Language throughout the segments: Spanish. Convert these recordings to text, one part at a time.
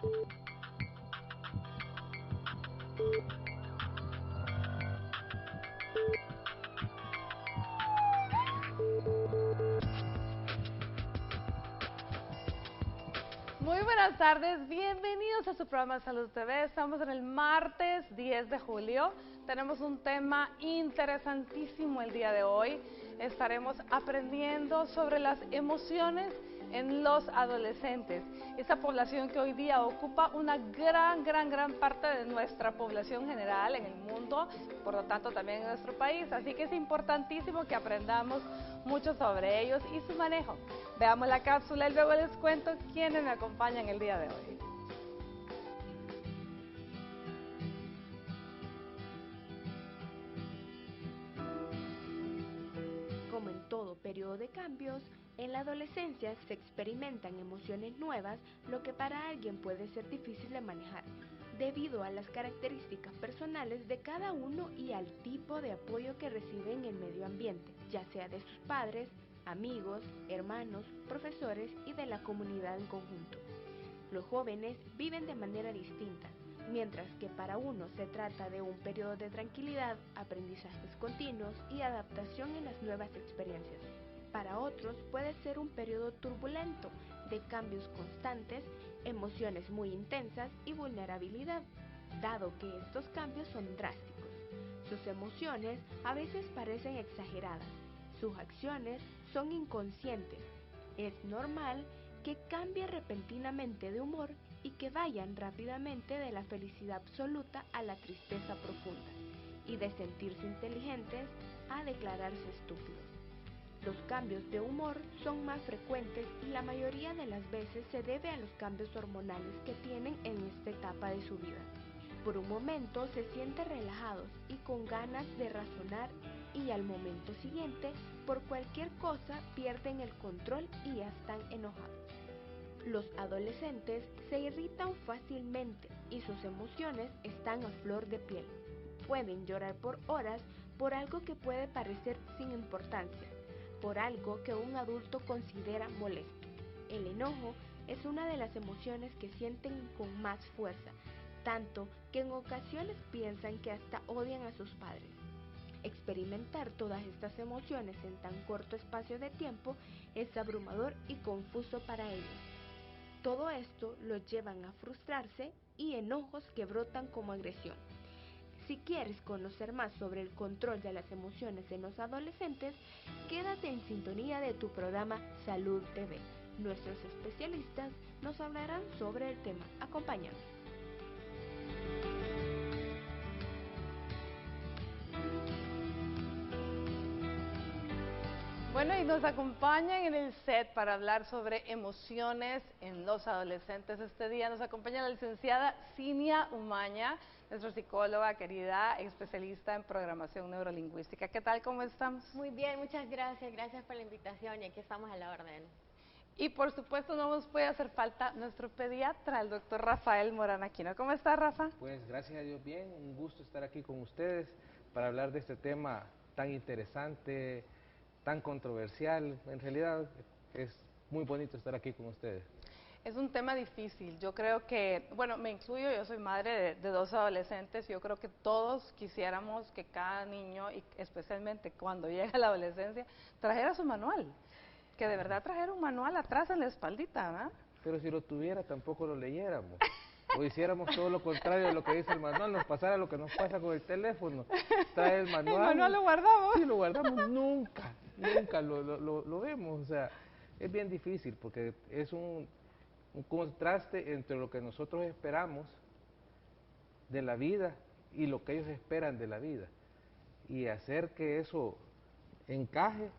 Muy buenas tardes, bienvenidos a su programa Salud TV. Estamos en el martes 10 de julio. Tenemos un tema interesantísimo el día de hoy. Estaremos aprendiendo sobre las emociones en los adolescentes. Esta población que hoy día ocupa una gran parte de nuestra población general en el mundo, por lo tanto también en nuestro país. Así que es importantísimo que aprendamos mucho sobre ellos y su manejo. Veamos la cápsula y luego les cuento quiénes me acompañan el día de hoy. Como en todo periodo de cambios, en la adolescencia se experimentan emociones nuevas, lo que para alguien puede ser difícil de manejar, debido a las características personales de cada uno y al tipo de apoyo que recibe en el medio ambiente, ya sea de sus padres, amigos, hermanos, profesores y de la comunidad en conjunto. Los jóvenes viven de manera distinta, mientras que para unos se trata de un periodo de tranquilidad, aprendizajes continuos y adaptación en las nuevas experiencias. Para otros puede ser un periodo turbulento, de cambios constantes, emociones muy intensas y vulnerabilidad, dado que estos cambios son drásticos. Sus emociones a veces parecen exageradas, sus acciones son inconscientes. Es normal que cambie repentinamente de humor y que vayan rápidamente de la felicidad absoluta a la tristeza profunda, y de sentirse inteligentes a declararse estúpidos. Los cambios de humor son más frecuentes y la mayoría de las veces se debe a los cambios hormonales que tienen en esta etapa de su vida. Por un momento se sienten relajados y con ganas de razonar, y al momento siguiente, por cualquier cosa, pierden el control y ya están enojados. Los adolescentes se irritan fácilmente y sus emociones están a flor de piel. Pueden llorar por horas por algo que puede parecer sin importancia, por algo que un adulto considera molesto. El enojo es una de las emociones que sienten con más fuerza, tanto que en ocasiones piensan que hasta odian a sus padres. Experimentar todas estas emociones en tan corto espacio de tiempo es abrumador y confuso para ellos. Todo esto los llevan a frustrarse y enojos que brotan como agresión. Si quieres conocer más sobre el control de las emociones en los adolescentes, quédate en sintonía de tu programa Salud TV. Nuestros especialistas nos hablarán sobre el tema. Acompáñanos. Bueno, y nos acompañan en el set para hablar sobre emociones en los adolescentes. Este día nos acompaña la licenciada Cinia Umaña, nuestra psicóloga querida, especialista en programación neurolingüística. ¿Qué tal? ¿Cómo estamos? Muy bien, muchas gracias. Gracias por la invitación y aquí estamos a la orden. Y por supuesto no nos puede hacer falta nuestro pediatra, el doctor Rafael Morán Aquino. ¿Cómo está, Rafa? Pues gracias a Dios bien, un gusto estar aquí con ustedes para hablar de este tema tan interesante, tan controversial. En realidad es muy bonito estar aquí con ustedes. Es un tema difícil. Yo creo que, bueno, me incluyo, yo soy madre de dos adolescentes. Yo creo que todos quisiéramos que cada niño, y especialmente cuando llega a la adolescencia, trajera su manual. Que de verdad trajera un manual atrás en la espaldita, ¿verdad? Pero si lo tuviera tampoco lo leyéramos. O hiciéramos todo lo contrario de lo que dice el manual, nos pasara lo que nos pasa con el teléfono. Trae el manual. El manual lo guardamos. Sí, lo guardamos, nunca lo vemos. O sea, es bien difícil porque es un contraste entre lo que nosotros esperamos de la vida y lo que ellos esperan de la vida. Y hacer que eso encaje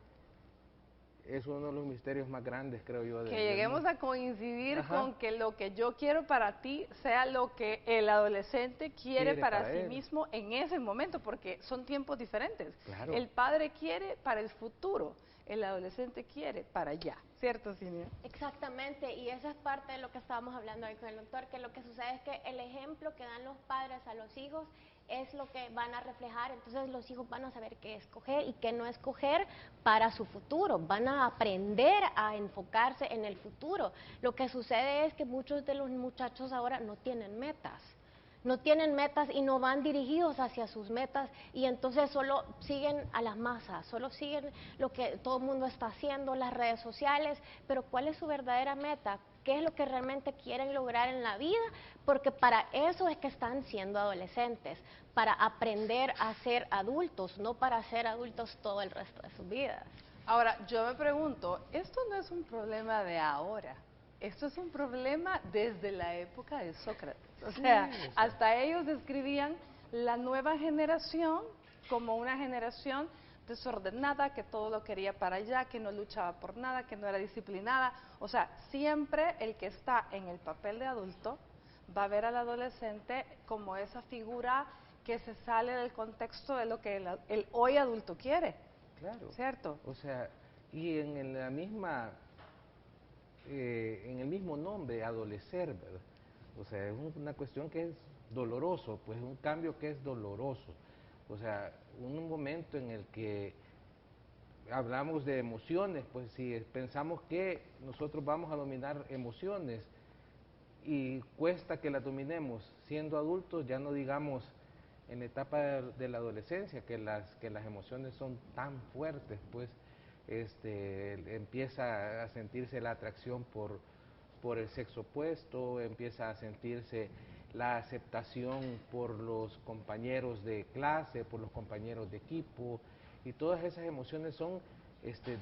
es uno de los misterios más grandes, creo yo. Que lleguemos a coincidir Ajá. con que lo que yo quiero para ti sea lo que el adolescente quiere para sí mismo en ese momento, porque son tiempos diferentes. Claro. El padre quiere para el futuro, el adolescente quiere para allá, ¿cierto, Cinia? Exactamente, y eso es parte de lo que estábamos hablando hoy con el doctor, que lo que sucede es que el ejemplo que dan los padres a los hijos es lo que van a reflejar, entonces los hijos van a saber qué escoger y qué no escoger para su futuro, van a aprender a enfocarse en el futuro. Lo que sucede es que muchos de los muchachos ahora no tienen metas. No tienen metas y no van dirigidos hacia sus metas y entonces solo siguen a las masas, solo siguen lo que todo el mundo está haciendo, las redes sociales, pero ¿cuál es su verdadera meta? ¿Qué es lo que realmente quieren lograr en la vida? Porque para eso es que están siendo adolescentes, para aprender a ser adultos, no para ser adultos todo el resto de sus vidas. Ahora, yo me pregunto, esto no es un problema de ahora, esto es un problema desde la época de Sócrates. O sea, hasta ellos describían la nueva generación como una generación desordenada, que todo lo quería para allá, que no luchaba por nada, que no era disciplinada. O sea, siempre el que está en el papel de adulto va a ver al adolescente como esa figura que se sale del contexto de lo que el hoy adulto quiere. Claro. ¿Cierto? O sea, y en la misma, en el mismo nombre, adolecer, ¿verdad? O sea, es una cuestión que es doloroso, pues un cambio que es doloroso. O sea, un momento en el que hablamos de emociones, pues si pensamos que nosotros vamos a dominar emociones y cuesta que las dominemos siendo adultos, ya no digamos en la etapa de la adolescencia, que las emociones son tan fuertes, pues empieza a sentirse la atracción por el sexo opuesto, empieza a sentirse la aceptación por los compañeros de clase, por los compañeros de equipo, y todas esas emociones son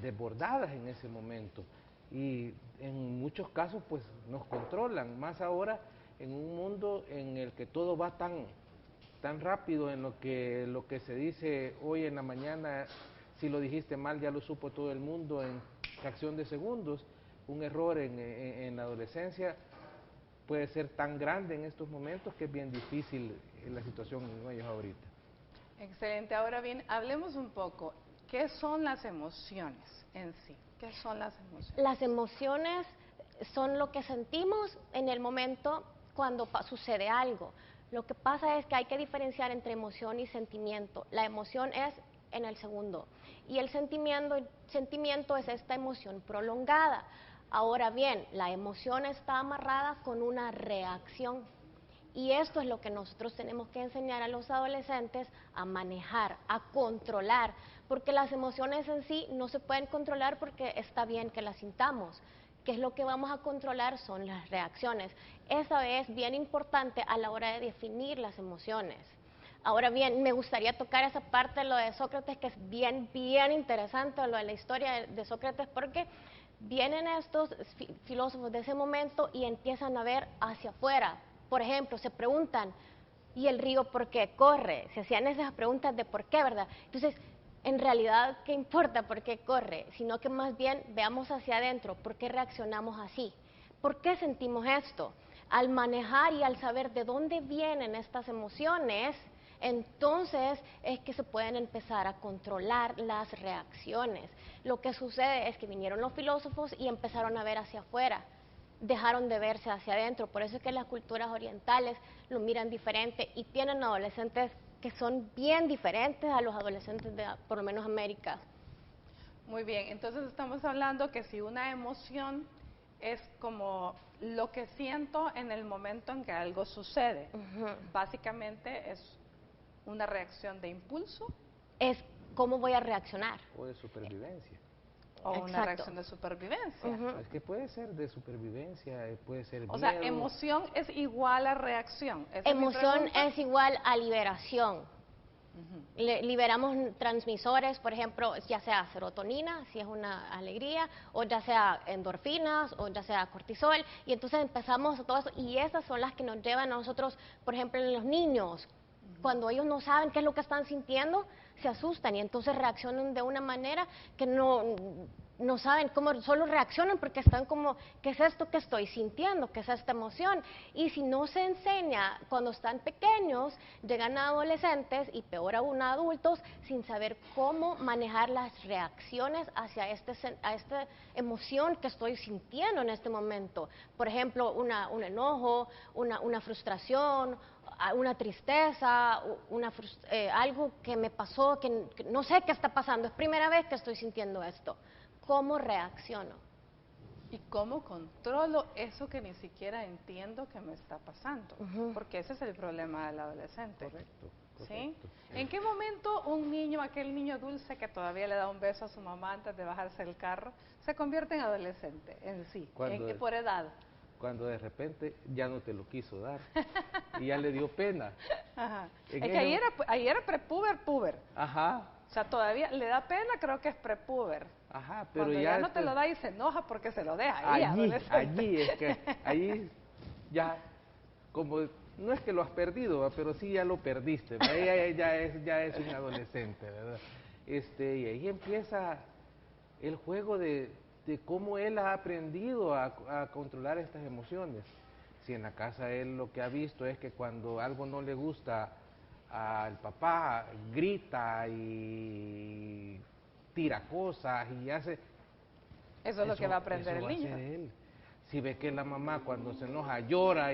desbordadas en ese momento, y en muchos casos pues nos controlan, más ahora en un mundo en el que todo va tan rápido, en lo que se dice hoy en la mañana, si lo dijiste mal ya lo supo todo el mundo en fracción de segundos. Un error en la adolescencia puede ser tan grande en estos momentos que es bien difícil la situación en ellos ahorita. Excelente. Ahora bien, hablemos un poco, ¿qué son las emociones en sí? ¿Qué son las emociones? Las emociones son lo que sentimos en el momento cuando sucede algo. Lo que pasa es que hay que diferenciar entre emoción y sentimiento. La emoción es en el segundo y el sentimiento es esta emoción prolongada. Ahora bien, la emoción está amarrada con una reacción y esto es lo que nosotros tenemos que enseñar a los adolescentes a manejar, a controlar, porque las emociones en sí no se pueden controlar porque está bien que las sintamos. ¿Qué es lo que vamos a controlar? Son las reacciones. Esa es bien importante a la hora de definir las emociones. Ahora bien, me gustaría tocar esa parte de lo de Sócrates, que es bien interesante, lo de la historia de Sócrates, porque vienen estos filósofos de ese momento y empiezan a ver hacia afuera. Por ejemplo, se preguntan, ¿y el río por qué corre? Se hacían esas preguntas de por qué, ¿verdad? Entonces, en realidad, ¿qué importa por qué corre? Sino que más bien veamos hacia adentro, ¿por qué reaccionamos así? ¿Por qué sentimos esto? Al manejar y al saber de dónde vienen estas emociones, entonces es que se pueden empezar a controlar las reacciones. Lo que sucede es que vinieron los filósofos y empezaron a ver hacia afuera, dejaron de verse hacia adentro. Por eso es que las culturas orientales lo miran diferente y tienen adolescentes que son bien diferentes a los adolescentes de, por lo menos, América. Muy bien, entonces estamos hablando que si una emoción es como lo que siento en el momento en que algo sucede, básicamente es una reacción de impulso. Es cómo voy a reaccionar. O de supervivencia. O Exacto. una reacción de supervivencia. Es que puede ser de supervivencia, puede ser miedo. O sea, emoción es igual a reacción. Emoción es igual a liberación. Liberamos transmisores, por ejemplo, ya sea serotonina, si es una alegría, o ya sea endorfinas, o ya sea cortisol, y entonces empezamos todo eso, y esas son las que nos llevan a nosotros, por ejemplo, en los niños, cuando ellos no saben qué es lo que están sintiendo, se asustan y entonces reaccionan de una manera que no saben cómo, solo reaccionan porque están como, ¿qué es esto que estoy sintiendo? ¿Qué es esta emoción? Y si no se enseña cuando están pequeños, llegan a adolescentes y peor aún a adultos sin saber cómo manejar las reacciones hacia esta emoción que estoy sintiendo en este momento. Por ejemplo, un enojo, una frustración, una tristeza, algo que me pasó, que no sé qué está pasando, es primera vez que estoy sintiendo esto. ¿Cómo reacciono? ¿Y cómo controlo eso que ni siquiera entiendo que me está pasando? Porque ese es el problema del adolescente. Correcto. ¿Sí? ¿En qué momento un niño, aquel niño dulce que todavía le da un beso a su mamá antes de bajarse del carro, se convierte en adolescente en sí, por edad? Cuando de repente ya no te lo quiso dar y ya le dio pena. Ajá. Es que ahí era puber. Ajá. O sea, todavía le da pena, creo que es prepuber. Ajá, pero cuando ya no te lo da y se enoja porque se lo deja. Allí es que, ahí ya, como, no es que lo has perdido, ¿va? Pero sí ya lo perdiste, ¿va? Ya es un adolescente, ¿verdad? Y ahí empieza el juego de cómo él ha aprendido a controlar estas emociones. Si en la casa él lo que ha visto es que cuando algo no le gusta al papá, grita y tira cosas y hace... Eso es lo que va a aprender el niño. Va a ser él. Si ve que la mamá cuando se enoja llora,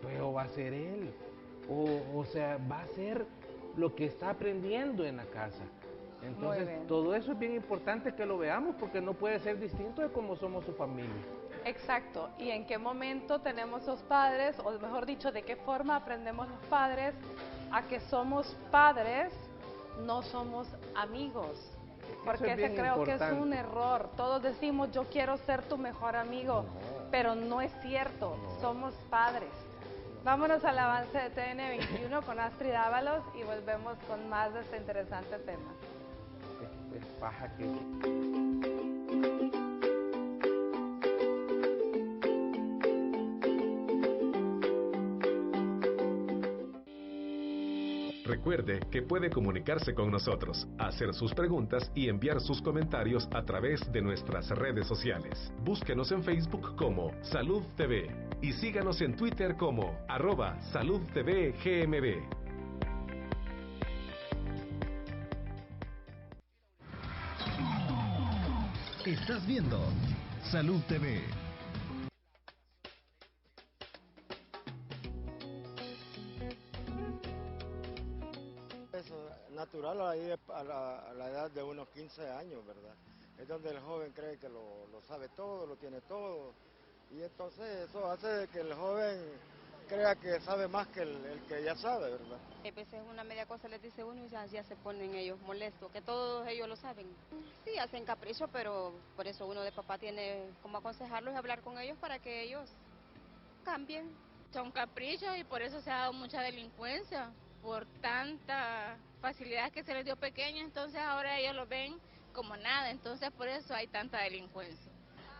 pues va a ser él. O sea, va a ser lo que está aprendiendo en la casa. Entonces, todo eso es bien importante que lo veamos porque no puede ser distinto de cómo somos su familia. Exacto. ¿Y en qué momento tenemos los padres, o mejor dicho, de qué forma aprendemos los padres a que somos padres, no somos amigos? Porque ese creo que es un error. Todos decimos, yo quiero ser tu mejor amigo, pero no es cierto, somos padres. Vámonos al avance de TN21 con Astrid Ábalos y volvemos con más de este interesante tema. Es paja que... Recuerde que puede comunicarse con nosotros, hacer sus preguntas y enviar sus comentarios a través de nuestras redes sociales. Búsquenos en Facebook como Salud TV y síganos en Twitter como @SaludTVGMB. Estás viendo Salud TV. Natural a la edad de unos 15 años, ¿verdad? Es donde el joven cree que lo sabe todo, lo tiene todo, y entonces eso hace que el joven crea que sabe más que el que ya sabe, ¿verdad? A veces una media cosa les dice uno y ya se ponen ellos molestos, que todos ellos lo saben. Sí, hacen capricho, pero por eso uno de papá tiene como aconsejarlos y hablar con ellos para que ellos cambien. Son caprichos y por eso se ha dado mucha delincuencia, por tanta facilidad que se les dio pequeña, entonces ahora ellos lo ven como nada, entonces por eso hay tanta delincuencia.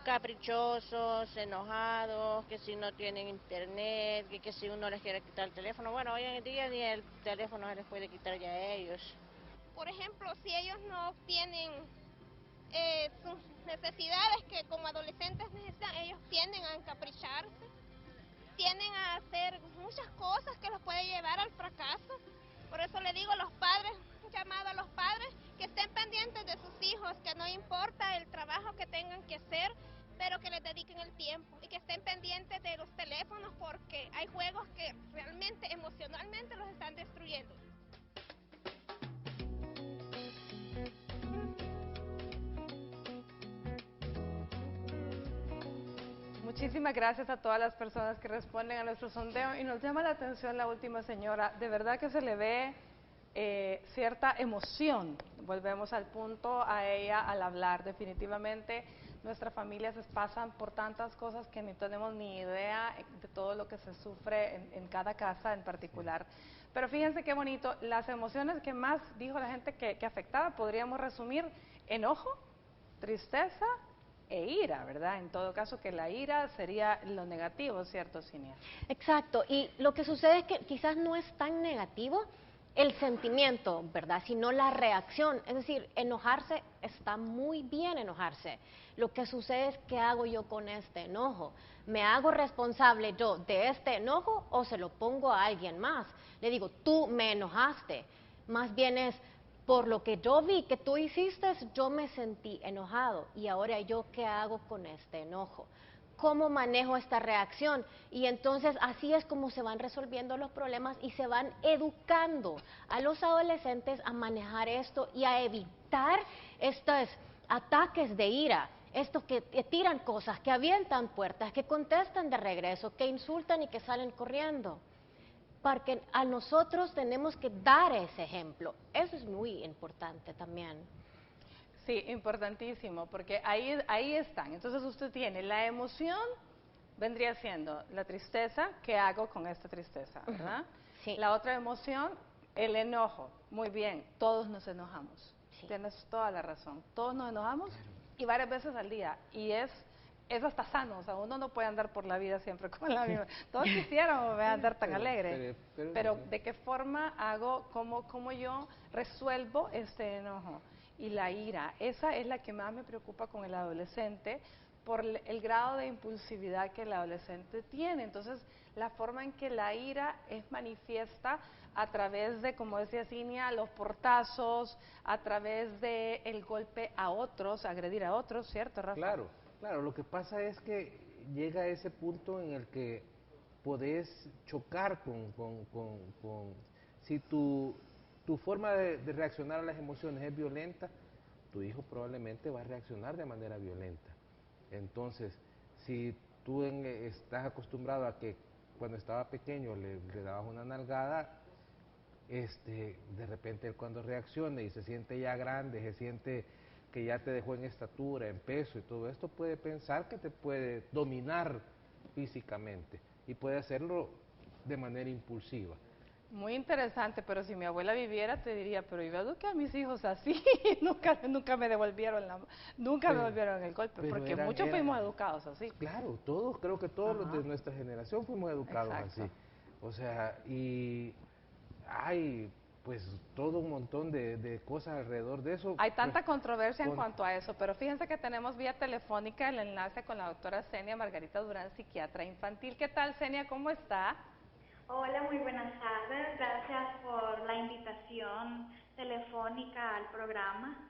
Caprichosos, enojados, que si no tienen internet, que si uno les quiere quitar el teléfono, bueno, hoy en día ni el teléfono se les puede quitar ya a ellos. Por ejemplo, si ellos no tienen sus necesidades que como adolescentes necesitan, ellos tienden a encapricharse, tienden a hacer muchas cosas que los puede llevar al fracaso. Por eso le digo a los padres, un llamado a los padres, que estén pendientes de sus hijos, que no importa el trabajo que tengan que hacer, pero que les dediquen el tiempo y que estén pendientes de los teléfonos porque hay juegos que realmente emocionalmente los están destruyendo. Muchísimas gracias a todas las personas que responden a nuestro sondeo y nos llama la atención la última señora, de verdad que se le ve cierta emoción, volvemos al punto a ella al hablar, definitivamente nuestras familias pasan por tantas cosas que ni tenemos ni idea de todo lo que se sufre en cada casa en particular. Pero fíjense qué bonito, las emociones que más dijo la gente que afectaba, podríamos resumir enojo, tristeza e ira, ¿verdad? En todo caso que la ira sería lo negativo, ¿cierto, Cinia? Exacto, y lo que sucede es que quizás no es tan negativo el sentimiento, ¿verdad? Sino la reacción, es decir, enojarse, está muy bien enojarse. Lo que sucede es ¿qué hago yo con este enojo? ¿Me hago responsable yo de este enojo o se lo pongo a alguien más? Le digo, tú me enojaste, más bien es por lo que yo vi que tú hiciste, yo me sentí enojado y ahora yo ¿qué hago con este enojo? ¿cómo manejo esta reacción? Y entonces así es como se van resolviendo los problemas y se van educando a los adolescentes a manejar esto y a evitar estos ataques de ira, estos que tiran cosas, que avientan puertas, que contestan de regreso, que insultan y que salen corriendo. Porque a nosotros tenemos que dar ese ejemplo. Eso es muy importante también. Sí, importantísimo, porque ahí están. Entonces usted tiene la emoción, vendría siendo la tristeza, ¿qué hago con esta tristeza? ¿Verdad? Sí. La otra emoción, el enojo. Muy bien, todos nos enojamos. Sí. Tienes toda la razón. Todos nos enojamos y varias veces al día. Y es hasta sano, o sea, uno no puede andar por la vida siempre con la misma. Todos quisiéramos andar tan alegre, pero ¿de qué forma hago, cómo yo resuelvo este enojo? Y la ira, esa es la que más me preocupa con el adolescente, por el grado de impulsividad que el adolescente tiene. Entonces, la forma en que la ira es manifiesta a través de, como decía Cinia, los portazos, a través de el golpe a otros, agredir a otros, ¿cierto, Rafa? Claro, lo que pasa es que llega a ese punto en el que podés chocar si tu forma de reaccionar a las emociones es violenta, tu hijo probablemente va a reaccionar de manera violenta. Entonces, si tú estás acostumbrado a que cuando estaba pequeño le dabas una nalgada, de repente él cuando reaccione y se siente ya grande, se siente que ya te dejó en estatura, en peso y todo esto, puede pensar que te puede dominar físicamente y puede hacerlo de manera impulsiva. Muy interesante, pero si mi abuela viviera te diría, pero yo eduqué a mis hijos así, nunca me devolvieron el golpe, porque muchos fuimos educados así. Claro, creo que todos los de nuestra generación fuimos educados así. O sea, y hay pues todo un montón de cosas alrededor de eso. Hay tanta controversia en cuanto a eso, pero fíjense que tenemos vía telefónica el enlace con la doctora Xenia Margarita Durán, psiquiatra infantil. ¿Qué tal, Xenia? ¿Cómo está? Hola, muy buenas tardes. Gracias por la invitación telefónica al programa.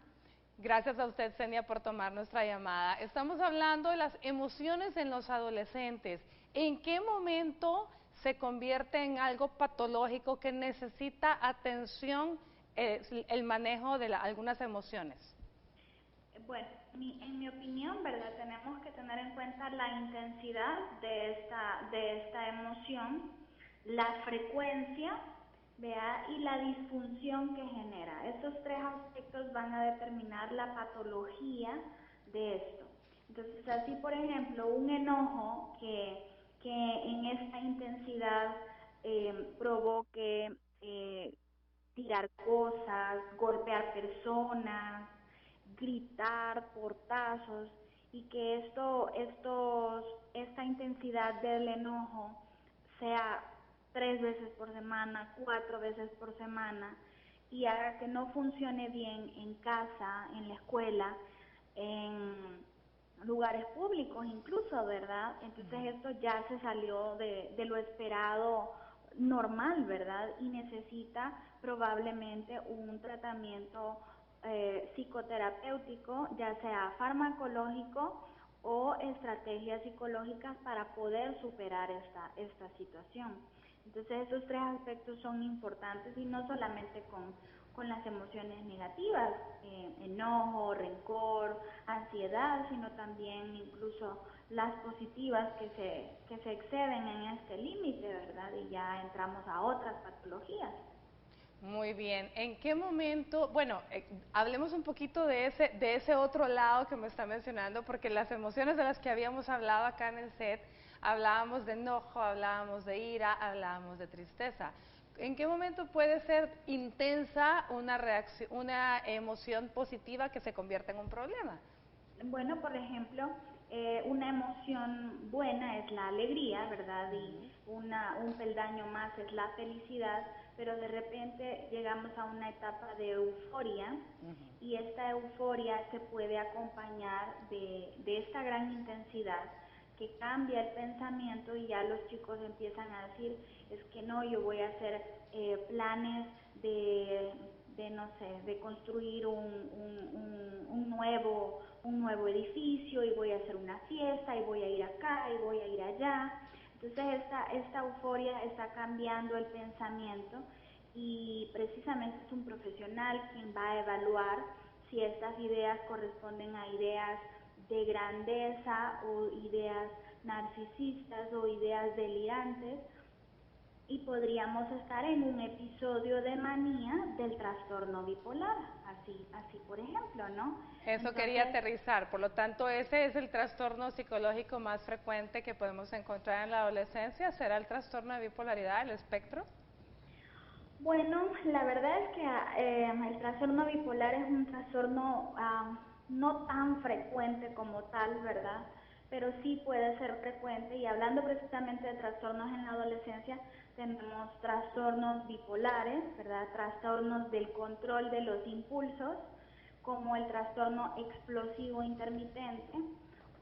Gracias a usted, Xenia, por tomar nuestra llamada. Estamos hablando de las emociones en los adolescentes. ¿En qué momento se convierte en algo patológico que necesita atención el manejo de algunas emociones? Bueno, en mi opinión, ¿verdad? Tenemos que tener en cuenta la intensidad de esta emoción, la frecuencia, ¿vea? Y la disfunción que genera. Estos tres aspectos van a determinar la patología de esto. Entonces, así por ejemplo, un enojo que en esta intensidad provoque tirar cosas, golpear personas, gritar, portazos, y que esta intensidad del enojo sea 3 veces por semana, 4 veces por semana, y haga que no funcione bien en casa, en la escuela, en lugares públicos incluso, ¿verdad? Entonces esto ya se salió de lo esperado normal, ¿verdad? Y necesita probablemente un tratamiento psicoterapéutico, ya sea farmacológico o estrategias psicológicas para poder superar esta situación. Entonces esos tres aspectos son importantes, y no solamente con las emociones negativas, enojo, rencor, ansiedad, sino también incluso las positivas que se exceden en este límite, ¿verdad? Y ya entramos a otras patologías. Muy bien. ¿En qué momento, bueno, hablemos un poquito de ese otro lado que me está mencionando, porque las emociones de las que habíamos hablado acá en el set, hablábamos de enojo, hablábamos de ira, hablábamos de tristeza. ¿En qué momento puede ser intensa una emoción positiva que se convierta en un problema? Bueno, por ejemplo, una emoción buena es la alegría, ¿verdad? Y un peldaño más es la felicidad, pero de repente llegamos a una etapa de euforia, y esta euforia se puede acompañar de esta gran intensidad que cambia el pensamiento, y ya los chicos empiezan a decir, es que no, yo voy a hacer planes no sé, de construir un nuevo edificio y voy a hacer una fiesta y voy a ir acá y voy a ir allá. Entonces esta euforia está cambiando el pensamiento y precisamente es un profesional quien va a evaluar si estas ideas corresponden a ideas de grandeza o ideas narcisistas o ideas delirantes, y podríamos estar en un episodio de manía del trastorno bipolar, así por ejemplo, ¿no? Eso quería aterrizar, por lo tanto ese es el trastorno psicológico más frecuente que podemos encontrar en la adolescencia. ¿Será el trastorno de bipolaridad, el espectro? Bueno, la verdad es que el trastorno bipolar es un trastorno no tan frecuente como tal, ¿verdad? Pero sí puede ser frecuente, y hablando precisamente de trastornos en la adolescencia, tenemos trastornos bipolares, ¿verdad? Trastornos del control de los impulsos, como el trastorno explosivo intermitente,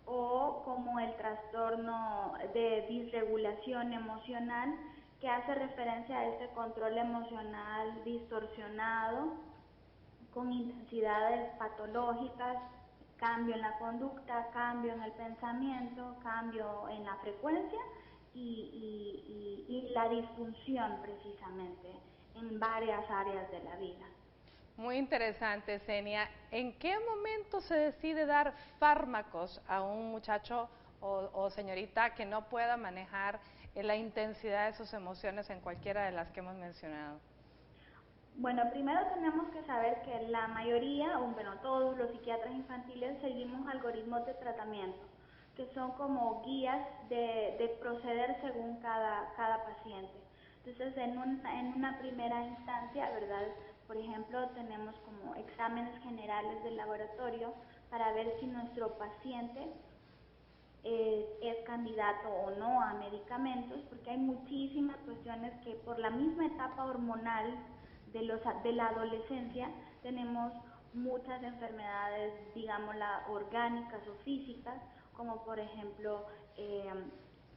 o como el trastorno de disregulación emocional, que hace referencia a este control emocional distorsionado, con intensidades patológicas, cambio en la conducta, cambio en el pensamiento, cambio en la frecuencia y la disfunción precisamente en varias áreas de la vida. Muy interesante, Zenia. ¿En qué momento se decide dar fármacos a un muchacho o señorita que no pueda manejar la intensidad de sus emociones en cualquiera de las que hemos mencionado? Bueno, primero tenemos que saber que la mayoría, o bueno, todos los psiquiatras infantiles seguimos algoritmos de tratamiento, que son como guías de proceder según cada paciente. Entonces, en una primera instancia, ¿verdad? Por ejemplo, tenemos como exámenes generales del laboratorio para ver si nuestro paciente es candidato o no a medicamentos, porque hay muchísimas cuestiones que por la misma etapa hormonal de la adolescencia tenemos muchas enfermedades, digámosla, orgánicas o físicas, como por ejemplo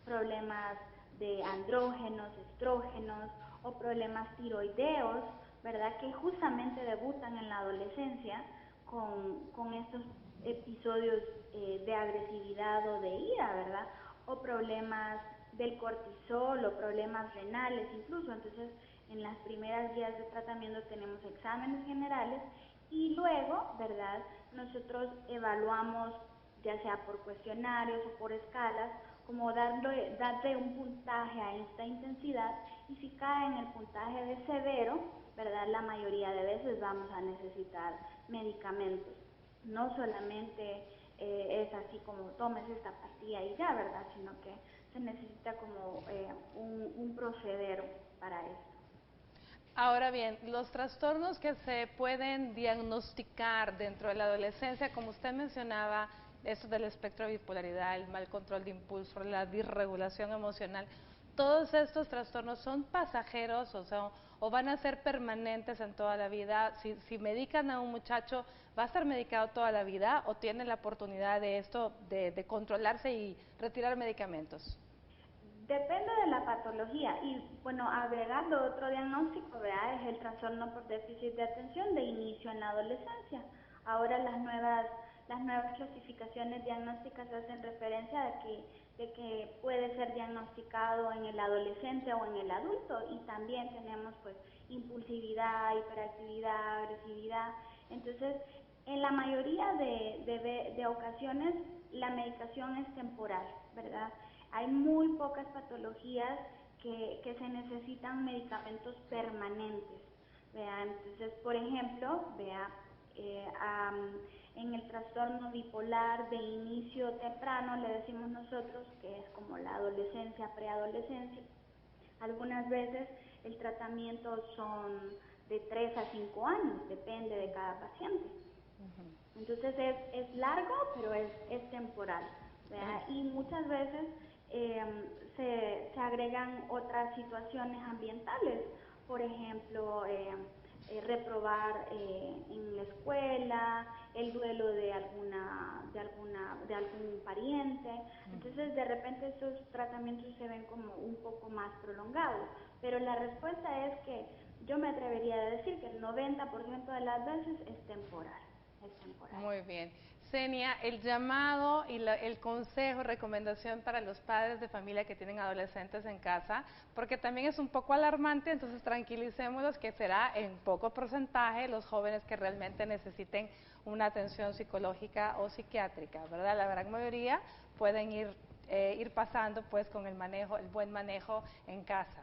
problemas de andrógenos, estrógenos o problemas tiroideos, ¿verdad? Que justamente debutan en la adolescencia con estos episodios de agresividad o de ira, ¿verdad? O problemas del cortisol o problemas renales incluso. Entonces, en las primeras guías de tratamiento tenemos exámenes generales y luego, ¿verdad? Nosotros evaluamos, ya sea por cuestionarios o por escalas, como darle un puntaje a esta intensidad, y si cae en el puntaje de severo, ¿verdad? La mayoría de veces vamos a necesitar medicamentos. No solamente es así como tomes esta pastilla y ya, ¿verdad? Sino que se necesita como un proceder para esto. Ahora bien, los trastornos que se pueden diagnosticar dentro de la adolescencia, como usted mencionaba, eso del espectro de bipolaridad, el mal control de impulso, la disregulación emocional, todos estos trastornos son pasajeros o van a ser permanentes en toda la vida. Si medican a un muchacho, ¿va a estar medicado toda la vida o tiene la oportunidad de esto, de controlarse y retirar medicamentos? Depende de la patología y, bueno, agregando otro diagnóstico, ¿verdad? Es el trastorno por déficit de atención de inicio en la adolescencia. Ahora las nuevas clasificaciones diagnósticas hacen referencia de que puede ser diagnosticado en el adolescente o en el adulto, y también tenemos pues impulsividad, hiperactividad, agresividad. Entonces, en la mayoría de ocasiones la medicación es temporal, ¿verdad? Hay muy pocas patologías que se necesitan medicamentos permanentes, ¿vea? Entonces, por ejemplo, vea, en el trastorno bipolar de inicio temprano, le decimos nosotros, que es como la adolescencia, preadolescencia, algunas veces el tratamiento son de 3 a 5 años, depende de cada paciente. Entonces es largo, pero es temporal, ¿verdad? Y muchas veces se agregan otras situaciones ambientales, por ejemplo, reprobar en la escuela, el duelo de algún pariente. Entonces, de repente estos tratamientos se ven como un poco más prolongados, pero la respuesta es que yo me atrevería a decir que el 90% de las veces es temporal. Muy bien. Senia, el llamado y el consejo, recomendación para los padres de familia que tienen adolescentes en casa, porque también es un poco alarmante, entonces tranquilicémoslos que será en poco porcentaje los jóvenes que realmente necesiten una atención psicológica o psiquiátrica, ¿verdad? La gran mayoría pueden ir pasando pues con el buen manejo en casa.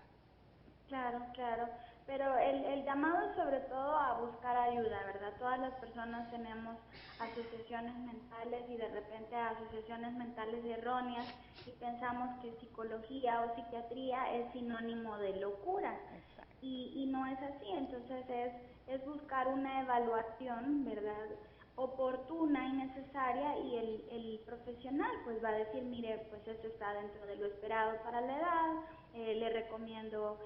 Claro, claro, pero el llamado es sobre todo a buscar ayuda, ¿verdad? Todas las personas tenemos asociaciones mentales y de repente asociaciones mentales erróneas y pensamos que psicología o psiquiatría es sinónimo de locura. Y no es así, entonces es buscar una evaluación, ¿verdad?, oportuna y necesaria, y el profesional pues va a decir, mire, pues esto está dentro de lo esperado para la edad, le recomiendo,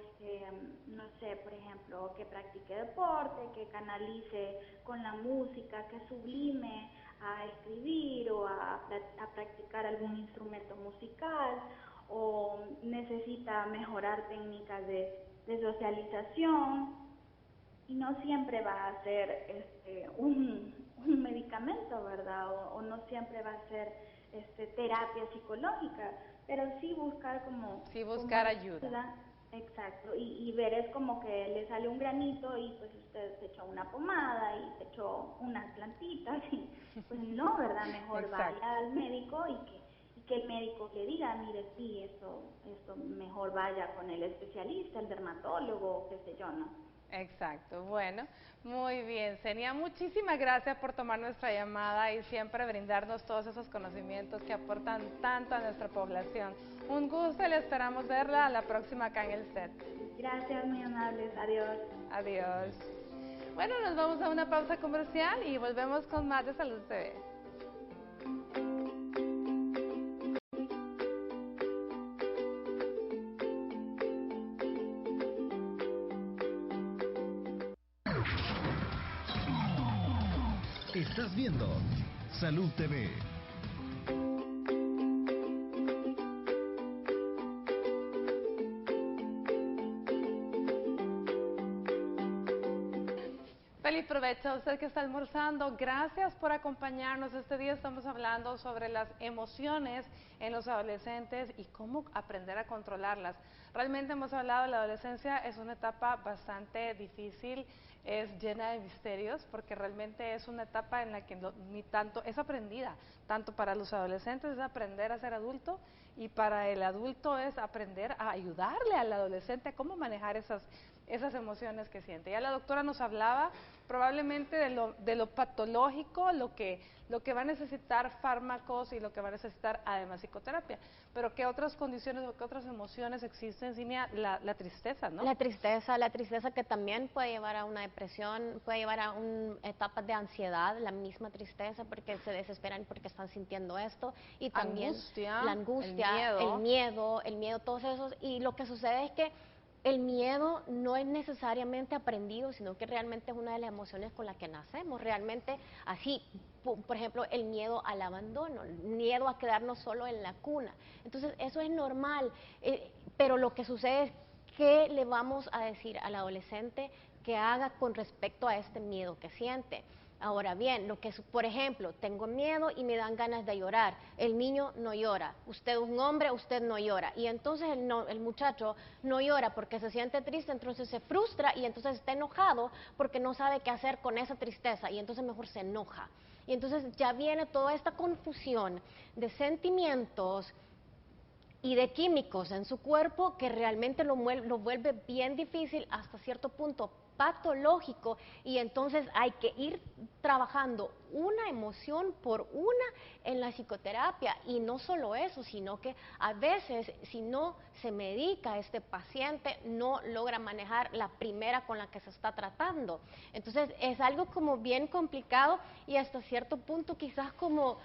no sé, por ejemplo, que practique deporte, que canalice con la música, que sublime a escribir o a practicar algún instrumento musical, o necesita mejorar técnicas de socialización, y no siempre va a ser un medicamento, ¿verdad? O no siempre va a ser terapia psicológica, pero sí buscar ayuda. Exacto, y ver, es como que le sale un granito y pues usted se echó una pomada y se echó unas plantitas y pues no, ¿verdad? Mejor vaya al médico y que el médico le diga, mire, sí, esto mejor vaya con el especialista, el dermatólogo, qué sé yo, ¿no? Exacto, bueno, muy bien, Senia, muchísimas gracias por tomar nuestra llamada y siempre brindarnos todos esos conocimientos que aportan tanto a nuestra población. Un gusto y le esperamos verla a la próxima acá en el set. Gracias, muy amables, adiós. Adiós. Bueno, nos vamos a una pausa comercial y volvemos con más de Salud TV. Estás viendo Salud TV. Feliz provecho a usted que está almorzando. Gracias por acompañarnos. Este día estamos hablando sobre las emociones en los adolescentes y cómo aprender a controlarlas. Realmente hemos hablado de la adolescencia, es una etapa bastante difícil, es llena de misterios, porque realmente es una etapa en la que ni tanto es aprendida, tanto para los adolescentes es aprender a ser adulto y para el adulto es aprender a ayudarle al adolescente a cómo manejar esas emociones que siente. Ya la doctora nos hablaba probablemente de lo patológico, lo que va a necesitar fármacos y lo que va a necesitar además psicoterapia. Pero ¿qué otras condiciones o qué otras emociones existen, Cinia? La tristeza, ¿no? La tristeza que también puede llevar a una depresión, puede llevar a etapas de ansiedad, la misma tristeza porque se desesperan porque están sintiendo esto, y también la angustia, el miedo, todos esos. Y lo que sucede es que el miedo no es necesariamente aprendido, sino que realmente es una de las emociones con las que nacemos. Realmente así, por ejemplo, el miedo al abandono, el miedo a quedarnos solo en la cuna. Entonces, eso es normal, pero lo que sucede es qué le vamos a decir al adolescente que haga con respecto a este miedo que siente. Ahora bien, por ejemplo, tengo miedo y me dan ganas de llorar. El niño no llora. Usted es un hombre, usted no llora. Y entonces el muchacho no llora porque se siente triste, entonces se frustra y entonces está enojado porque no sabe qué hacer con esa tristeza y entonces mejor se enoja. Y entonces ya viene toda esta confusión de sentimientos y de químicos en su cuerpo que realmente lo vuelve bien difícil, hasta cierto punto patológico, y entonces hay que ir trabajando una emoción por una en la psicoterapia. Y no solo eso, sino que a veces si no se medica a este paciente no logra manejar la primera con la que se está tratando. Entonces es algo como bien complicado y hasta cierto punto quizás como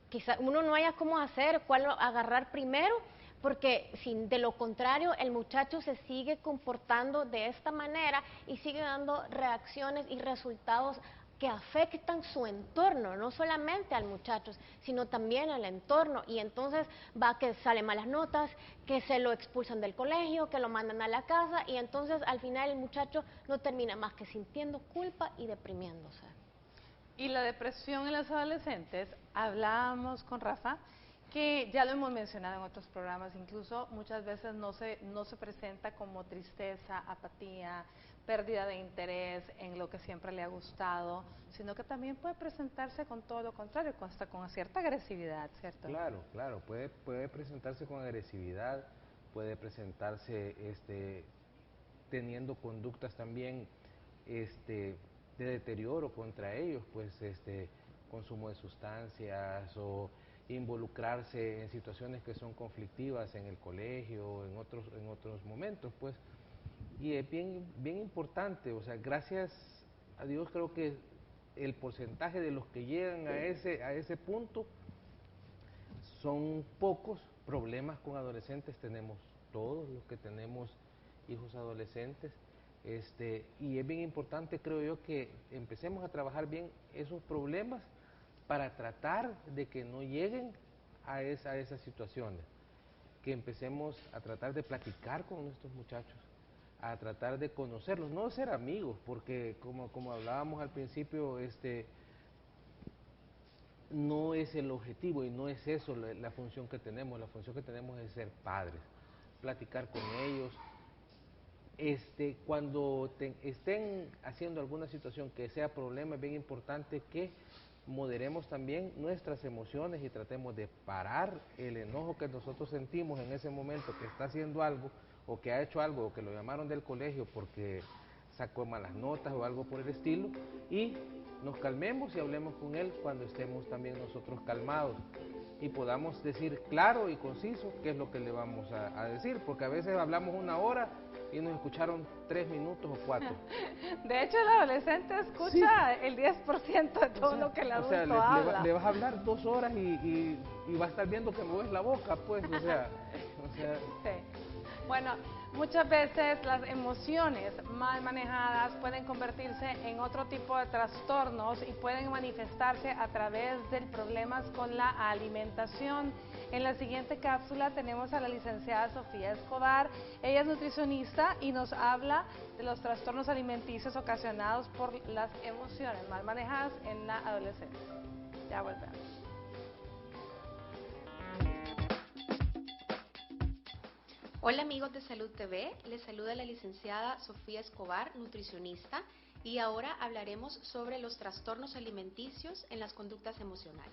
quizás uno no haya cómo hacer, cuál agarrar primero, porque de lo contrario el muchacho se sigue comportando de esta manera y sigue dando reacciones y resultados que afectan su entorno, no solamente al muchacho, sino también al entorno, y entonces va que salen malas notas, que se lo expulsan del colegio, que lo mandan a la casa, y entonces al final el muchacho no termina más que sintiendo culpa y deprimiéndose. Y la depresión en los adolescentes, hablábamos con Rafa, que ya lo hemos mencionado en otros programas, incluso muchas veces no se presenta como tristeza, apatía, pérdida de interés en lo que siempre le ha gustado, sino que también puede presentarse con todo lo contrario, hasta con cierta agresividad, ¿cierto? Claro, claro, puede presentarse con agresividad, puede presentarse teniendo conductas también de deterioro contra ellos, pues consumo de sustancias o involucrarse en situaciones que son conflictivas en el colegio, en otros momentos, pues. Y es bien importante, o sea, gracias a Dios creo que el porcentaje de los que llegan a ese punto son pocos. Problemas con adolescentes tenemos todos los que tenemos hijos adolescentes, y es bien importante, creo yo, que empecemos a trabajar bien esos problemas para tratar de que no lleguen a esas situaciones, que empecemos a tratar de platicar con nuestros muchachos, a tratar de conocerlos, no ser amigos, porque como hablábamos al principio, no es el objetivo y no es eso la función que tenemos. La función que tenemos es ser padres, platicar con ellos. Cuando estén haciendo alguna situación que sea problema, es bien importante que moderemos también nuestras emociones y tratemos de parar el enojo que nosotros sentimos en ese momento que está haciendo algo o que ha hecho algo o que lo llamaron del colegio porque sacó malas notas o algo por el estilo, y nos calmemos y hablemos con él cuando estemos también nosotros calmados y podamos decir claro y conciso qué es lo que le vamos a decir, porque a veces hablamos 1 hora y nos escucharon 3 minutos o 4. De hecho, el adolescente escucha el 10% de todo lo que el adulto habla. Le vas a hablar 2 horas y va a estar viendo que mueves la boca, pues, o sea. Sí. Bueno, muchas veces las emociones mal manejadas pueden convertirse en otro tipo de trastornos y pueden manifestarse a través de problemas con la alimentación. En la siguiente cápsula tenemos a la licenciada Sofía Escobar. Ella es nutricionista y nos habla de los trastornos alimenticios ocasionados por las emociones mal manejadas en la adolescencia. Ya volvemos. Hola amigos de Salud TV, les saluda la licenciada Sofía Escobar, nutricionista, y ahora hablaremos sobre los trastornos alimenticios en las conductas emocionales.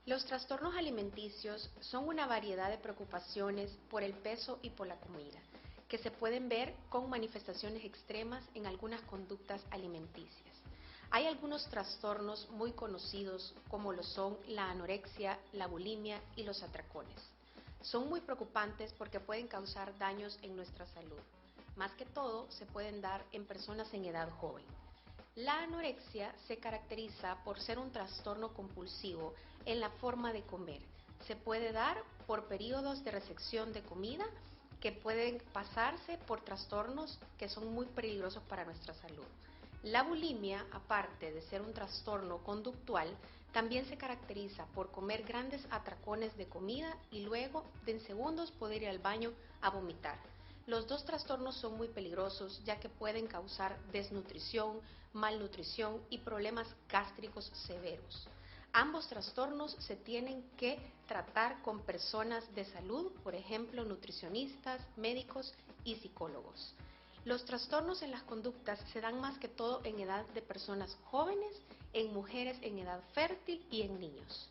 Los trastornos alimenticios son una variedad de preocupaciones por el peso y por la comida, que se pueden ver con manifestaciones extremas en algunas conductas alimenticias. Hay algunos trastornos muy conocidos como lo son la anorexia, la bulimia y los atracones. Son muy preocupantes porque pueden causar daños en nuestra salud. Más que todo, se pueden dar en personas en edad joven. La anorexia se caracteriza por ser un trastorno compulsivo en la forma de comer. Se puede dar por periodos de restricción de comida que pueden pasarse por trastornos que son muy peligrosos para nuestra salud. La bulimia, aparte de ser un trastorno conductual, también se caracteriza por comer grandes atracones de comida y luego, en segundos, poder ir al baño a vomitar. Los dos trastornos son muy peligrosos ya que pueden causar desnutrición, malnutrición y problemas gástricos severos. Ambos trastornos se tienen que tratar con personas de salud, por ejemplo, nutricionistas, médicos y psicólogos. Los trastornos en las conductas se dan más que todo en edad de personas jóvenes, en mujeres en edad fértil y en niños.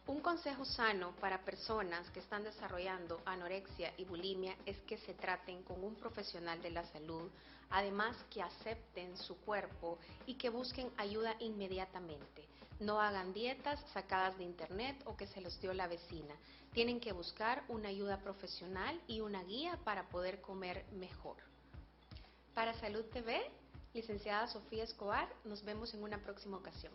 Un consejo sano para personas que están desarrollando anorexia y bulimia es que se traten con un profesional de la salud, además que acepten su cuerpo y que busquen ayuda inmediatamente. No hagan dietas sacadas de internet o que se los dio la vecina. Tienen que buscar una ayuda profesional y una guía para poder comer mejor. Para Salud TV, licenciada Sofía Escobar, nos vemos en una próxima ocasión.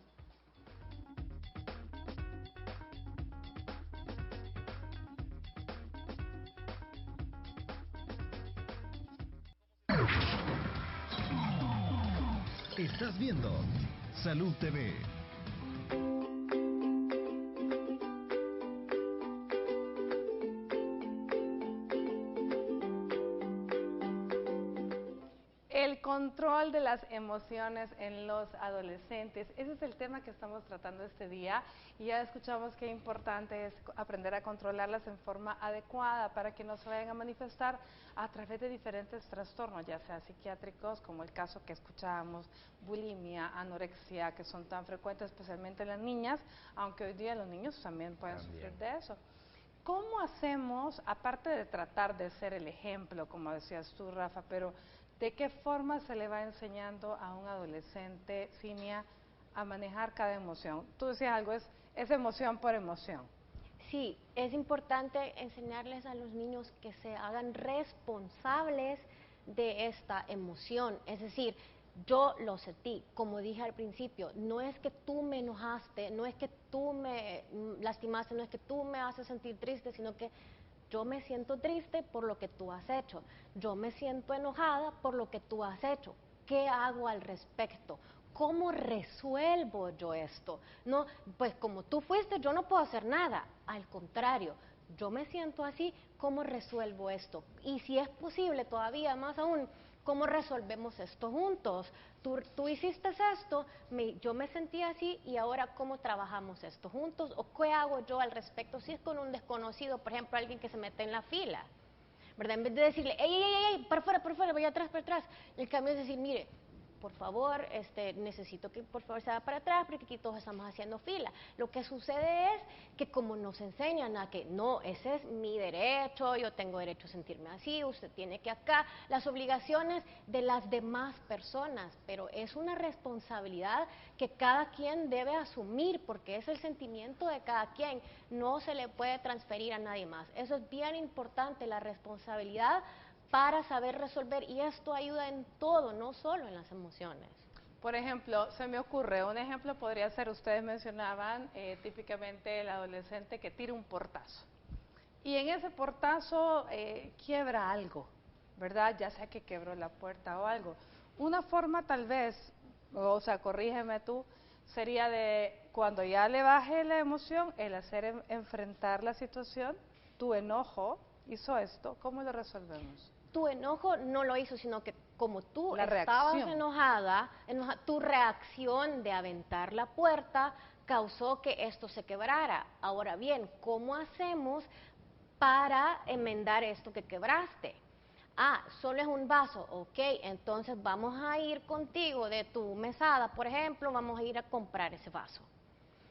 Estás viendo Salud TV. El control de las emociones en los adolescentes, ese es el tema que estamos tratando este día y ya escuchamos qué importante es aprender a controlarlas en forma adecuada para que no se vayan a manifestar a través de diferentes trastornos, ya sea psiquiátricos, como el caso que escuchábamos, bulimia, anorexia, que son tan frecuentes especialmente en las niñas, aunque hoy día los niños también pueden sufrir de eso. ¿Cómo hacemos, aparte de tratar de ser el ejemplo, como decías tú, Rafa, pero de qué forma se le va enseñando a un adolescente, Cinia, a manejar cada emoción? Tú decías algo, es emoción por emoción. Sí, es importante enseñarles a los niños que se hagan responsables de esta emoción, es decir, yo lo sentí, como dije al principio, no es que tú me enojaste, no es que tú me lastimaste, no es que tú me haces sentir triste, sino que yo me siento triste por lo que tú has hecho, yo me siento enojada por lo que tú has hecho, ¿qué hago al respecto? ¿Cómo resuelvo yo esto? No, pues como tú fuiste, yo no puedo hacer nada, al contrario, yo me siento así, ¿cómo resuelvo esto? Y si es posible todavía más aún, ¿cómo resolvemos esto juntos? Tú hiciste esto, yo me sentí así y ahora ¿cómo trabajamos esto juntos? ¿O qué hago yo al respecto? Si es con un desconocido, por ejemplo, alguien que se mete en la fila, ¿verdad? En vez de decirle, ey, para afuera, vaya atrás, para atrás, el cambio es decir, mire, por favor, necesito que por favor se vaya para atrás porque aquí todos estamos haciendo fila. Lo que sucede es que como nos enseñan a que no, ese es mi derecho, yo tengo derecho a sentirme así, usted tiene que acá, las obligaciones de las demás personas, pero es una responsabilidad que cada quien debe asumir porque es el sentimiento de cada quien, no se le puede transferir a nadie más. Eso es bien importante, la responsabilidad para saber resolver, y esto ayuda en todo, no solo en las emociones. Por ejemplo, se me ocurre, un ejemplo podría ser, ustedes mencionaban típicamente el adolescente que tira un portazo, y en ese portazo quiebra algo, ¿verdad? Ya sea que quebró la puerta o algo. Una forma tal vez, o sea, corrígeme tú, sería de cuando ya le baje la emoción, el hacer enfrentar la situación, tu enojo hizo esto, ¿cómo lo resolvemos? Tu enojo no lo hizo, sino que como tú estabas enojada, tu reacción de aventar la puerta causó que esto se quebrara. Ahora bien, ¿cómo hacemos para enmendar esto que quebraste? Ah, solo es un vaso, ok, entonces vamos a ir contigo de tu mesada, por ejemplo, vamos a ir a comprar ese vaso.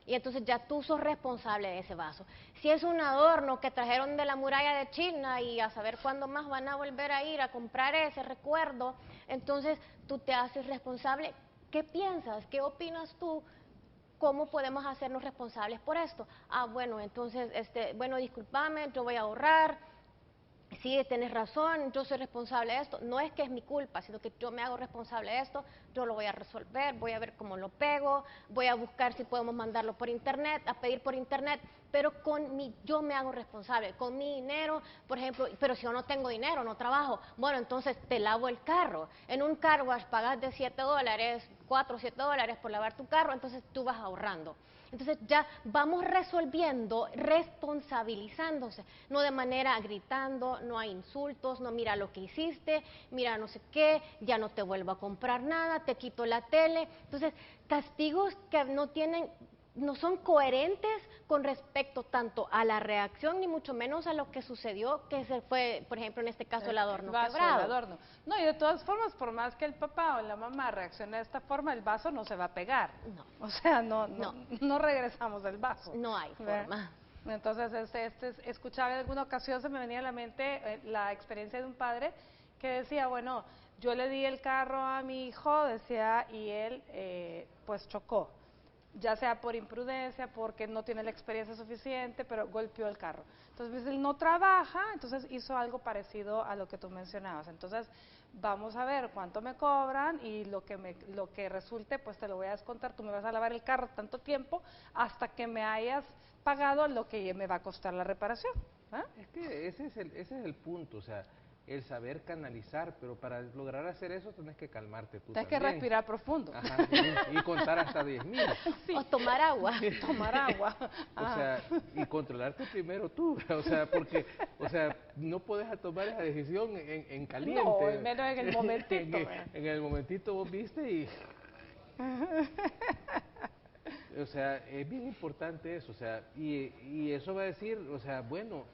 Y entonces ya tú sos responsable de ese vaso. Si es un adorno que trajeron de la muralla de China y a saber cuándo más van a volver a ir a comprar ese recuerdo, entonces tú te haces responsable. ¿Qué piensas? ¿Qué opinas tú? ¿Cómo podemos hacernos responsables por esto? Ah, bueno, entonces, bueno, discúlpame, yo voy a ahorrar. Sí, tienes razón, yo soy responsable de esto, no es que es mi culpa, sino que yo me hago responsable de esto, yo lo voy a resolver, voy a ver cómo lo pego, voy a buscar si podemos mandarlo por internet, a pedir por internet, pero yo me hago responsable, con mi dinero, por ejemplo, pero si yo no tengo dinero, no trabajo, bueno, entonces te lavo el carro, en un car wash pagas de $7, 4 o $7 por lavar tu carro, entonces tú vas ahorrando. Entonces ya vamos resolviendo, responsabilizándose, no de manera gritando, no hay insultos, no mira lo que hiciste, mira no sé qué, ya no te vuelvo a comprar nada, te quito la tele. Entonces, castigos que no son coherentes con respecto tanto a la reacción ni mucho menos a lo que sucedió, que se fue, por ejemplo, en este caso el adorno quebrado. El adorno. No, y de todas formas, por más que el papá o la mamá reaccione de esta forma, el vaso no se va a pegar. No. O sea, no regresamos del vaso. No hay forma. Entonces, escuchaba en alguna ocasión, se me venía a la mente la experiencia de un padre que decía, bueno, yo le di el carro a mi hijo, decía, y él pues chocó. Ya sea por imprudencia, porque no tiene la experiencia suficiente, pero golpeó el carro. Entonces, él no trabaja, entonces hizo algo parecido a lo que tú mencionabas. Entonces, vamos a ver cuánto me cobran y lo que resulte, pues te lo voy a descontar. Tú me vas a lavar el carro tanto tiempo hasta que me hayas pagado lo que me va a costar la reparación. ¿Ah? Es que ese es el punto, o sea, el saber canalizar, pero para lograr hacer eso tenés que calmarte tú Tienes que también. respirar profundo. Ajá, y contar hasta 10,000. Sí. O tomar agua. Tomar agua. O sea, y controlarte primero tú, o sea, porque, o sea, no puedes tomar esa decisión en caliente. No, menos en el momentito. en el momentito vos viste y... O sea, es bien importante eso, o sea, y eso va a decir, o sea, bueno,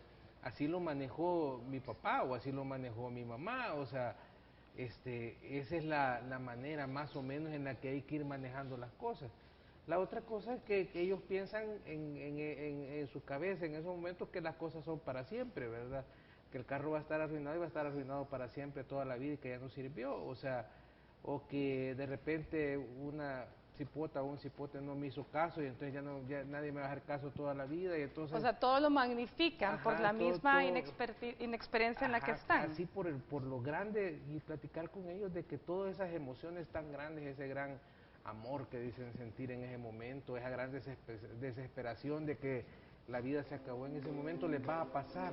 así lo manejó mi papá o así lo manejó mi mamá, o sea, esa es la manera más o menos en la que hay que ir manejando las cosas. La otra cosa es que ellos piensan en su cabeza en esos momentos que las cosas son para siempre, ¿verdad? Que el carro va a estar arruinado y va a estar arruinado para siempre toda la vida y que ya no sirvió, o sea, o que de repente una cipota o un cipote no me hizo caso y entonces ya nadie me va a hacer caso toda la vida y entonces... O sea, todo lo magnifican por la misma inexperiencia en la que están. Así por lo grande y platicar con ellos de que todas esas emociones tan grandes, ese gran amor que dicen sentir en ese momento, esa gran desesperación de que la vida se acabó en ese momento, les va a pasar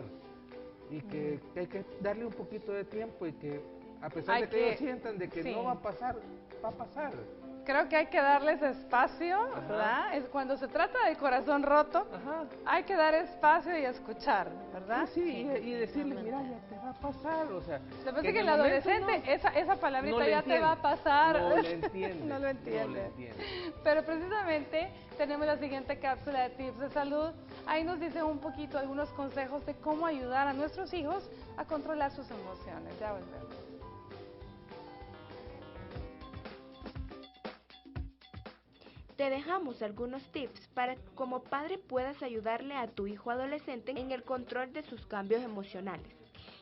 y que hay que darle un poquito de tiempo y que a pesar de que ellos sientan de que no va a pasar, va a pasar. Creo que hay que darles espacio, ¿verdad? Es cuando se trata del corazón roto, hay que dar espacio y escuchar, ¿verdad? Sí, y decirles, mira, ya te va a pasar, o sea... Se parece que el adolescente, esa palabrita ya te va a pasar. No lo entiende. No lo entiende. Pero precisamente tenemos la siguiente cápsula de tips de salud. Ahí nos dice un poquito algunos consejos de cómo ayudar a nuestros hijos a controlar sus emociones. Ya volvemos. Te dejamos algunos tips para que como padre puedas ayudarle a tu hijo adolescente en el control de sus cambios emocionales.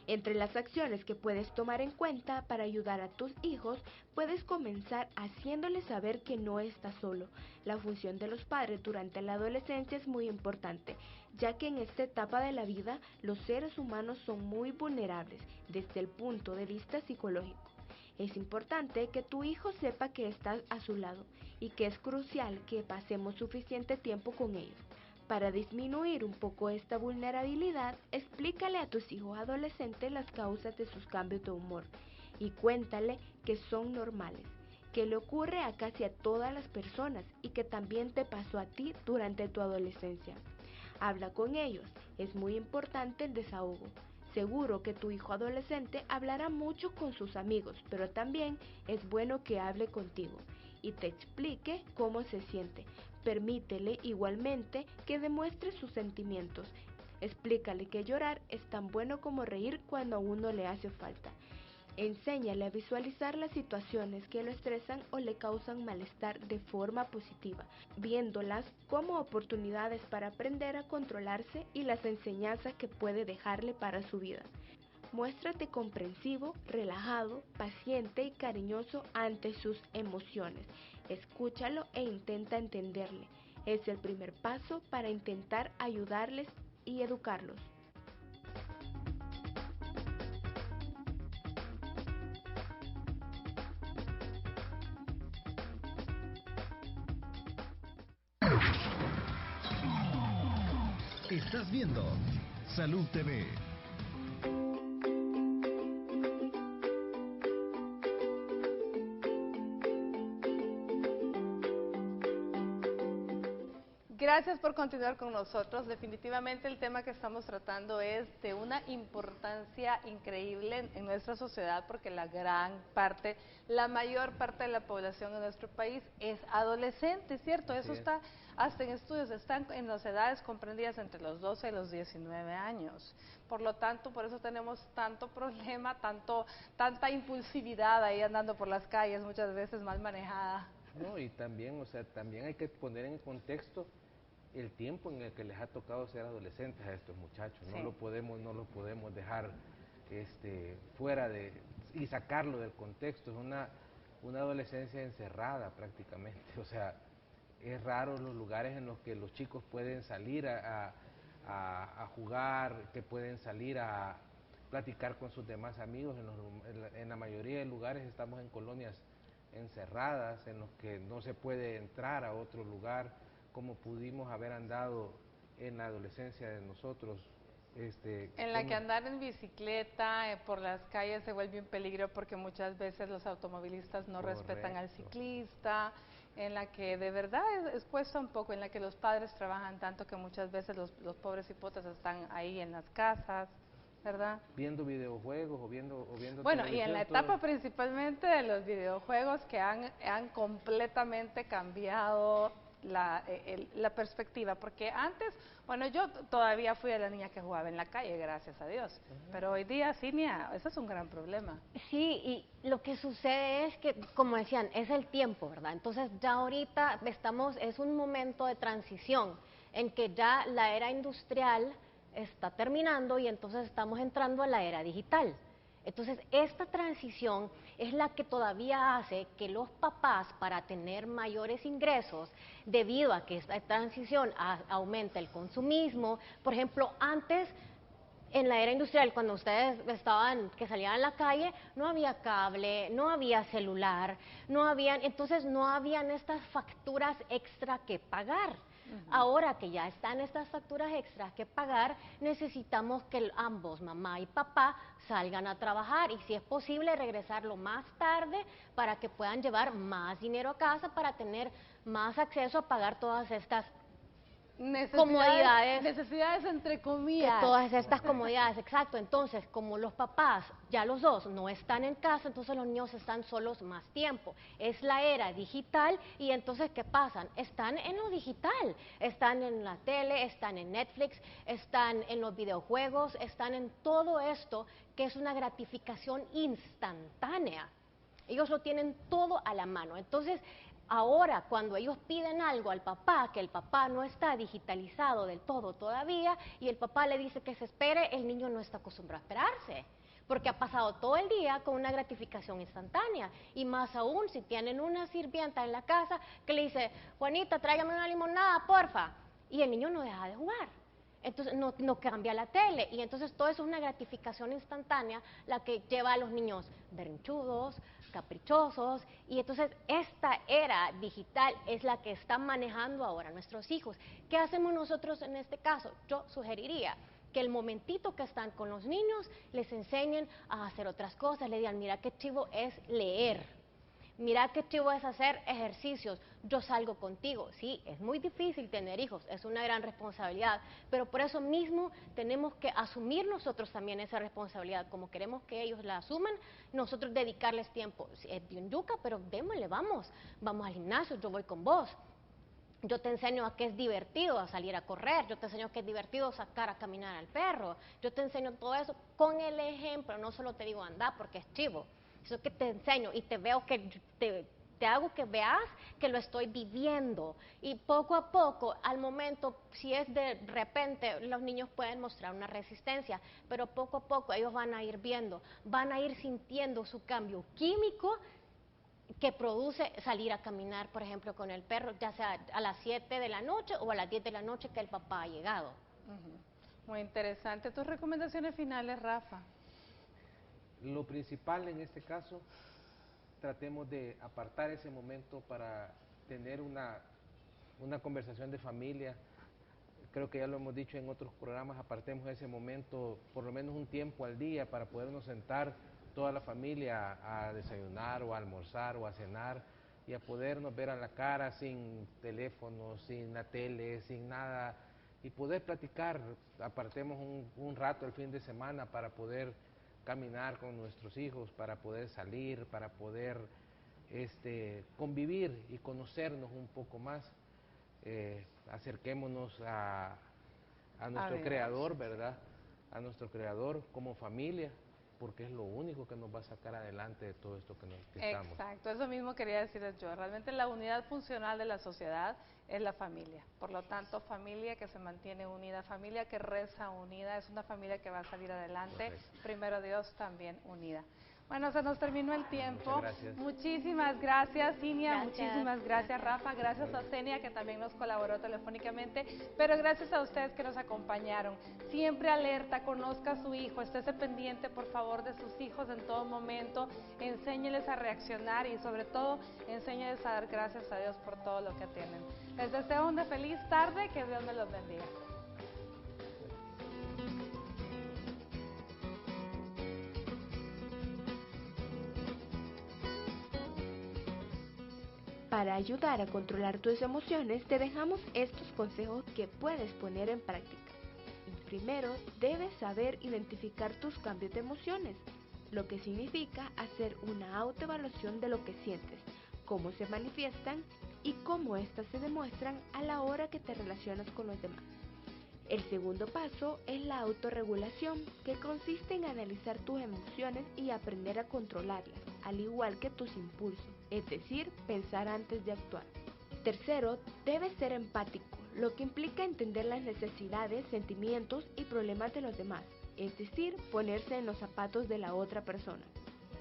Entre las acciones que puedes tomar en cuenta para ayudar a tus hijos, puedes comenzar haciéndoles saber que no estás solo. La función de los padres durante la adolescencia es muy importante, ya que en esta etapa de la vida los seres humanos son muy vulnerables desde el punto de vista psicológico. Es importante que tu hijo sepa que estás a su lado y que es crucial que pasemos suficiente tiempo con ellos. Para disminuir un poco esta vulnerabilidad, explícale a tus hijos adolescentes las causas de sus cambios de humor y cuéntale que son normales, que le ocurre a casi a todas las personas y que también te pasó a ti durante tu adolescencia. Habla con ellos, es muy importante el desahogo. Seguro que tu hijo adolescente hablará mucho con sus amigos, pero también es bueno que hable contigo y te explique cómo se siente. Permítele igualmente que demuestre sus sentimientos. Explícale que llorar es tan bueno como reír cuando a uno le hace falta. Enséñale a visualizar las situaciones que lo estresan o le causan malestar de forma positiva, viéndolas como oportunidades para aprender a controlarse y las enseñanzas que puede dejarle para su vida. Muéstrate comprensivo, relajado, paciente y cariñoso ante sus emociones. Escúchalo e intenta entenderle. Es el primer paso para intentar ayudarles y educarlos. Estás viendo Salud TV. Gracias por continuar con nosotros. Definitivamente el tema que estamos tratando es de una importancia increíble en nuestra sociedad porque la mayor parte de la población de nuestro país es adolescente, ¿cierto? Eso está hasta en estudios, están en las edades comprendidas entre los 12 y los 19 años. Por lo tanto, por eso tenemos tanto problema, tanta impulsividad ahí andando por las calles, muchas veces mal manejada. No, y también, o sea, también hay que poner en contexto el tiempo en el que les ha tocado ser adolescentes a estos muchachos. Sí. No lo podemos dejar fuera y sacarlo del contexto. Es una adolescencia encerrada prácticamente. O sea, es raro los lugares en los que los chicos pueden salir a jugar, que pueden salir a platicar con sus demás amigos. En la mayoría de lugares estamos en colonias encerradas, en los que no se puede entrar a otro lugar como pudimos haber andado en la adolescencia de nosotros En la que andar en bicicleta por las calles se vuelve un peligro porque muchas veces los automovilistas no respetan al ciclista, en la que de verdad cuesta un poco, en la que los padres trabajan tanto que muchas veces los pobres hipotes están ahí en las casas, ¿verdad? Viendo videojuegos o viendo bueno, y en la etapa principalmente de los videojuegos que han completamente cambiado la perspectiva, porque antes, bueno, yo todavía fui a la niña que jugaba en la calle, gracias a Dios, pero hoy día, Cinia, eso es un gran problema. Sí, y lo que sucede es que, como decían, es el tiempo, ¿verdad? Entonces ya ahorita es un momento de transición en que ya la era industrial está terminando y entonces estamos entrando a la era digital. Entonces, esta transición es la que todavía hace que los papás, para tener mayores ingresos, debido a que esta transición aumenta el consumismo, por ejemplo, antes, en la era industrial, cuando ustedes que salían a la calle, no había cable, no había celular, entonces no habían estas facturas extra que pagar. Ahora que ya están estas facturas extras que pagar, necesitamos que ambos, mamá y papá, salgan a trabajar y si es posible regresarlo más tarde para que puedan llevar más dinero a casa para tener más acceso a pagar todas estas necesidades entre comillas. Todas estas comodidades, exacto. Entonces, como los papás, ya los dos, no están en casa, entonces los niños están solos más tiempo. Es la era digital y entonces, ¿qué pasan? Están en lo digital, están en la tele, están en Netflix, están en los videojuegos, están en todo esto que es una gratificación instantánea. Ellos lo tienen todo a la mano. Entonces, ahora, cuando ellos piden algo al papá, que el papá no está digitalizado del todo todavía, y el papá le dice que se espere, el niño no está acostumbrado a esperarse, porque ha pasado todo el día con una gratificación instantánea, y más aún si tienen una sirvienta en la casa que le dice, Juanita, tráigame una limonada, porfa, y el niño no deja de jugar. Entonces no cambia la tele y entonces todo eso es una gratificación instantánea la que lleva a los niños berrinchudos, caprichosos y entonces esta era digital es la que están manejando ahora nuestros hijos. ¿Qué hacemos nosotros en este caso? Yo sugeriría que el momentito que están con los niños les enseñen a hacer otras cosas, le digan, mira qué chivo es leer. Mira qué chivo es hacer ejercicios, yo salgo contigo. Sí, es muy difícil tener hijos, es una gran responsabilidad, pero por eso mismo tenemos que asumir nosotros también esa responsabilidad, como queremos que ellos la asuman, nosotros dedicarles tiempo. Es bien yuca, pero démosle, vamos al gimnasio, yo voy con vos. Yo te enseño a que es divertido a salir a correr, yo te enseño que es divertido sacar a caminar al perro, yo te enseño todo eso con el ejemplo, no solo te digo anda porque es chivo. Eso que te enseño y te veo que te hago que veas que lo estoy viviendo y poco a poco, al momento, si es de repente, los niños pueden mostrar una resistencia, pero poco a poco ellos van a ir viendo, van a ir sintiendo su cambio químico que produce salir a caminar, por ejemplo, con el perro, ya sea a las 7 de la noche o a las 10 de la noche que el papá ha llegado. Muy interesante. ¿Tus recomendaciones finales, Rafa? Lo principal en este caso, tratemos de apartar ese momento para tener una conversación de familia. Creo que ya lo hemos dicho en otros programas, apartemos ese momento, por lo menos un tiempo al día, para podernos sentar toda la familia a desayunar o a almorzar o a cenar y a podernos ver a la cara sin teléfono, sin la tele, sin nada y poder platicar. Apartemos un rato el fin de semana para poder caminar con nuestros hijos, para poder salir, para poder convivir y conocernos un poco más. Acerquémonos a nuestro Creador, ¿verdad? A nuestro Creador como familia, porque es lo único que nos va a sacar adelante de todo esto que estamos. Exacto, eso mismo quería decirles yo. Realmente la unidad funcional de la sociedad es la familia. Por lo tanto, familia que se mantiene unida, familia que reza unida, es una familia que va a salir adelante. Correcto. Primero Dios, también unida. Bueno, se nos terminó el tiempo. Muchas gracias. Muchísimas gracias, Cinia. Muchísimas gracias, Rafa. Gracias a Zenia, que también nos colaboró telefónicamente. Pero gracias a ustedes que nos acompañaron. Siempre alerta, conozca a su hijo, estése pendiente, por favor, de sus hijos en todo momento. Enséñeles a reaccionar y, sobre todo, enséñeles a dar gracias a Dios por todo lo que tienen. Les deseo una feliz tarde. Que Dios me los bendiga. Para ayudar a controlar tus emociones, te dejamos estos consejos que puedes poner en práctica. Primero, debes saber identificar tus cambios de emociones, lo que significa hacer una autoevaluación de lo que sientes, cómo se manifiestan y cómo éstas se demuestran a la hora que te relacionas con los demás. El segundo paso es la autorregulación, que consiste en analizar tus emociones y aprender a controlarlas, al igual que tus impulsos, es decir, pensar antes de actuar. Tercero, debes ser empático, lo que implica entender las necesidades, sentimientos y problemas de los demás, es decir, ponerse en los zapatos de la otra persona.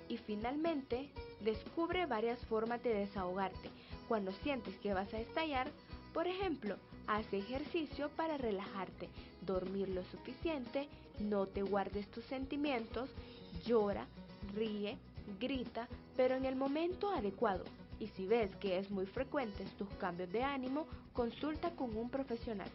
Y finalmente, descubre varias formas de desahogarte. Cuando sientes que vas a estallar, por ejemplo, haz ejercicio para relajarte, dormir lo suficiente, no te guardes tus sentimientos, llora, ríe, grita, pero en el momento adecuado. Y si ves que es muy frecuentes tus cambios de ánimo, consulta con un profesional.